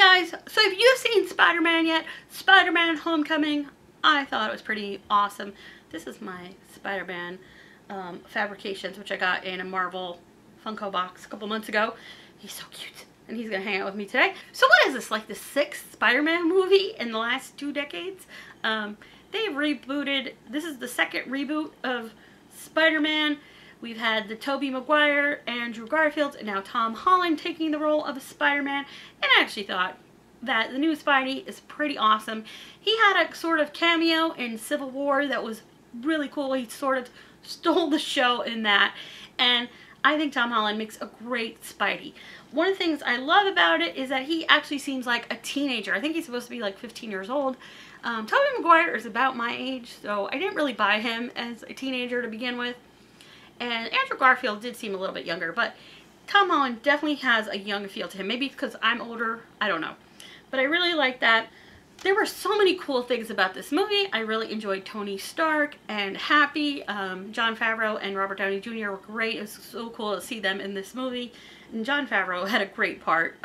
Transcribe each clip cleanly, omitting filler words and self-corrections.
guys, so if you've seen Spider-Man yet, Spider-Man Homecoming, I thought it was pretty awesome. This is my Spider-Man fabrications, which I got in a Marvel Funko box a couple months ago. He's so cute, and he's gonna hang out with me today. So what is this, like the 6th Spider-Man movie in the last 2 decades? They rebooted, this is the 2nd reboot of Spider-Man. We've had the Tobey Maguire, Andrew Garfield, and now Tom Holland taking the role of Spider-Man. And I actually thought that the new Spidey is pretty awesome. He had a sort of cameo in Civil War that was really cool. He sort of stole the show in that. And I think Tom Holland makes a great Spidey. One of the things I love about it is that he actually seems like a teenager. I think he's supposed to be like 15 years old. Tobey Maguire is about my age, so I didn't really buy him as a teenager to begin with. And Andrew Garfield did seem a little bit younger, but Tom Holland definitely has a young feel to him. Maybe because I'm older, I don't know. But I really like that. There were so many cool things about this movie. I really enjoyed Tony Stark and Happy. Jon Favreau and Robert Downey Jr. were great. It was so cool to see them in this movie. And Jon Favreau had a great part.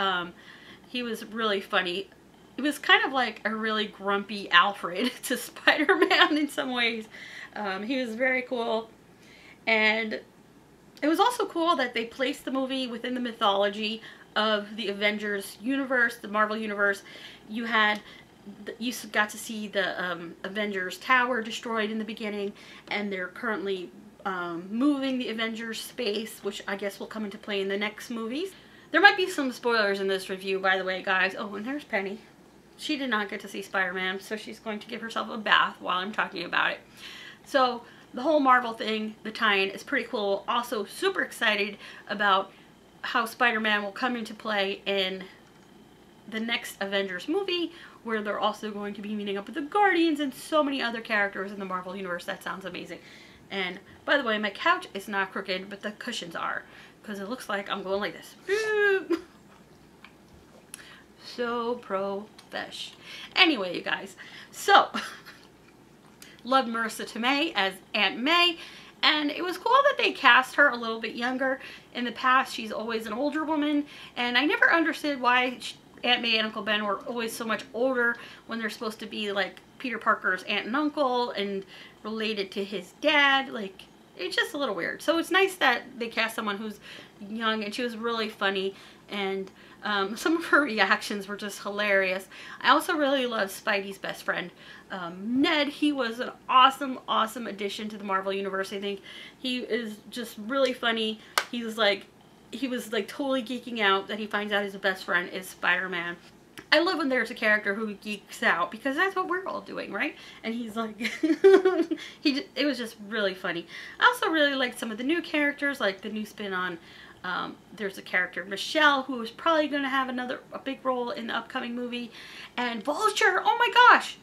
He was really funny. It was kind of like a really grumpy Alfred to Spider-Man in some ways. He was very cool. And it was also cool that they placed the movie within the mythology of the Avengers universe, the Marvel universe. You got to see the Avengers Tower destroyed in the beginning, and they're currently moving the Avengers space, which I guess will come into play in the next movies. There might be some spoilers in this review, by the way, guys. Oh, and there's Penny. She did not get to see Spider-Man, so she's going to give herself a bath while I'm talking about it. So the whole Marvel thing, the tie-in, is pretty cool. Also super excited about how Spider-Man will come into play in the next Avengers movie, where they're also going to be meeting up with the Guardians and so many other characters in the Marvel universe. That sounds amazing. And by the way, my couch is not crooked, but the cushions are, because it looks like I'm going like this. So pro-fesh. Anyway, you guys, so loved Marissa Tomei as Aunt May, and it was cool that they cast her a little bit younger. In the past, she's always an older woman, and I never understood why Aunt May and Uncle Ben were always so much older when they're supposed to be like Peter Parker's aunt and uncle and related to his dad. Like, it's just a little weird. So it's nice that they cast someone who's young, and she was really funny, and some of her reactions were just hilarious. I also really love Spidey's best friend, Ned. He was an awesome addition to the Marvel universe. I think he is just really funny. He was like totally geeking out that he finds out his best friend is Spider-Man. I love when there's a character who geeks out, because that's what we're all doing, right? And he's like, it was just really funny. I also really liked some of the new characters, like the new spin on, there's a character, Michelle, who is probably going to have a big role in the upcoming movie. And Vulture, oh my gosh!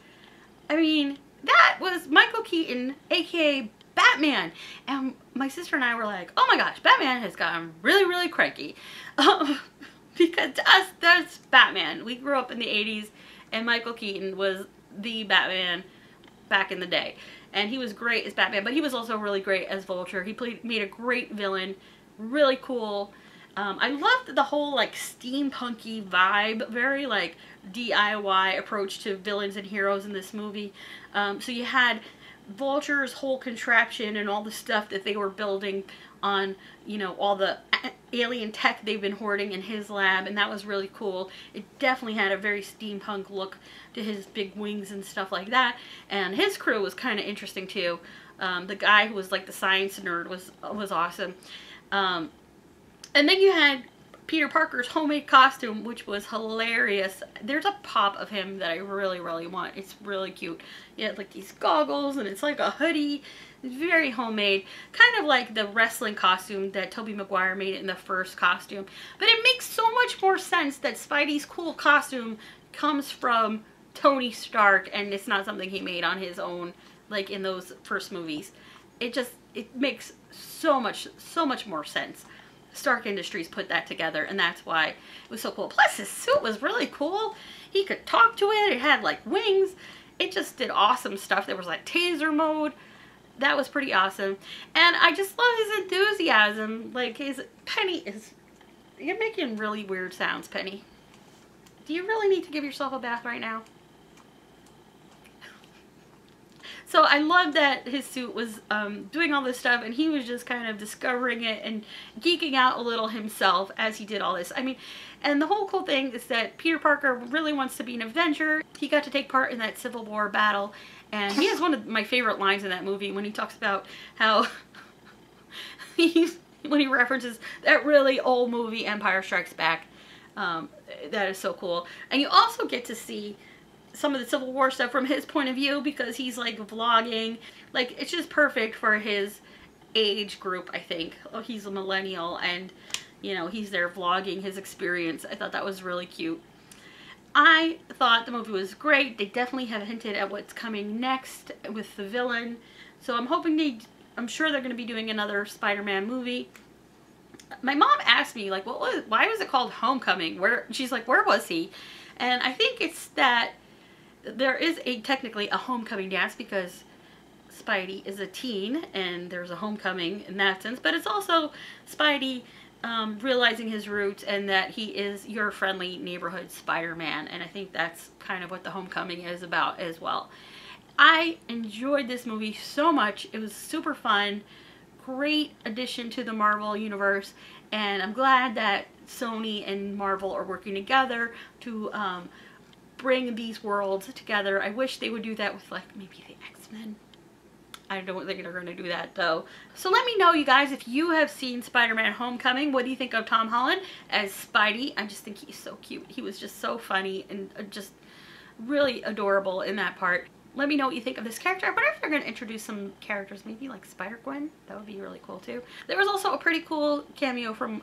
I mean, that was Michael Keaton, aka Batman. And my sister and I were like, oh my gosh, Batman has gotten really cranky. Because to us, that's Batman. We grew up in the 80s, and Michael Keaton was the Batman back in the day. And he was great as Batman, but he was also really great as Vulture. He made a great villain, really cool. I loved the whole like steampunky vibe, very like DIY approach to villains and heroes in this movie. So you had Vulture's whole contraption and all the stuff that they were building on, you know, all the alien tech they've been hoarding in his lab, and that was really cool. It definitely had a very steampunk look to his big wings and stuff like that, and his crew was kind of interesting too. The guy who was like the science nerd was awesome. And then you had Peter Parker's homemade costume, which was hilarious. There's a pop of him that I really want. It's really cute. He had like these goggles, and it's like a hoodie. It's very homemade. Kind of like the wrestling costume that Tobey Maguire made in the first costume. But it makes so much more sense that Spidey's cool costume comes from Tony Stark, and it's not something he made on his own, like in those first movies. It makes so much more sense. Stark Industries put that together, and that's why it was so cool. Plus his suit was really cool. He could talk to it. It had like wings. It just did awesome stuff. There was like taser mode. That was pretty awesome. And I just love his enthusiasm. Like Penny is, you're making really weird sounds, Penny. Do you really need to give yourself a bath right now? So I love that his suit was doing all this stuff, and he was just kind of discovering it and geeking out a little himself as he did all this. I mean, and the whole cool thing is that Peter Parker really wants to be an Avenger. He got to take part in that Civil War battle, and he has one of my favorite lines in that movie when he talks about how when he references that really old movie Empire Strikes Back. That is so cool. And you also get to see some of the Civil War stuff from his point of view, because he's like vlogging. Like, it's just perfect for his age group, I think. Oh, he's a millennial, and you know, he's there vlogging his experience. I thought that was really cute. I thought the movie was great. They definitely have hinted at what's coming next with the villain. So I'm hoping I'm sure they're going to be doing another Spider-Man movie. My mom asked me, like, why was it called Homecoming? She's like, where was he? And I think it's that there is technically a homecoming dance, because Spidey is a teen and there's a homecoming in that sense, but it's also Spidey realizing his roots and that he is your friendly neighborhood Spider-Man, and I think that's kind of what the homecoming is about as well. I enjoyed this movie so much. It was super fun, great addition to the Marvel universe, and I'm glad that Sony and Marvel are working together to bring these worlds together. I wish they would do that with, like, maybe the X-Men. I don't think they're going to do that, though. So let me know, you guys, if you have seen Spider-Man Homecoming. What do you think of Tom Holland as Spidey? I just think he's so cute. He was just so funny and just really adorable in that part. Let me know what you think of this character. I wonder if they're going to introduce some characters, maybe like Spider-Gwen. That would be really cool, too. There was also a pretty cool cameo from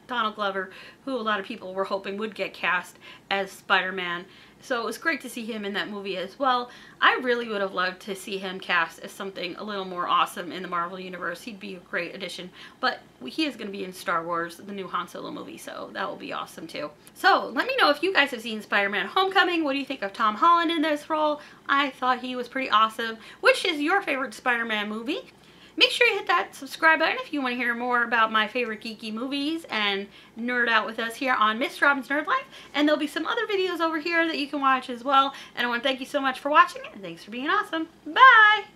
Donald Glover, who a lot of people were hoping would get cast as Spider-Man. So it was great to see him in that movie as well. I really would have loved to see him cast as something a little more awesome in the Marvel Universe. He'd be a great addition. But he is going to be in Star Wars, the new Han Solo movie, so that will be awesome too. So let me know if you guys have seen Spider-Man Homecoming. What do you think of Tom Holland in this role? I thought he was pretty awesome. Which is your favorite Spider-Man movie? Make sure you hit that subscribe button if you want to hear more about my favorite geeky movies and nerd out with us here on Miss Robin's Nerd Life. And there'll be some other videos over here that you can watch as well. And I want to thank you so much for watching, and thanks for being awesome. Bye!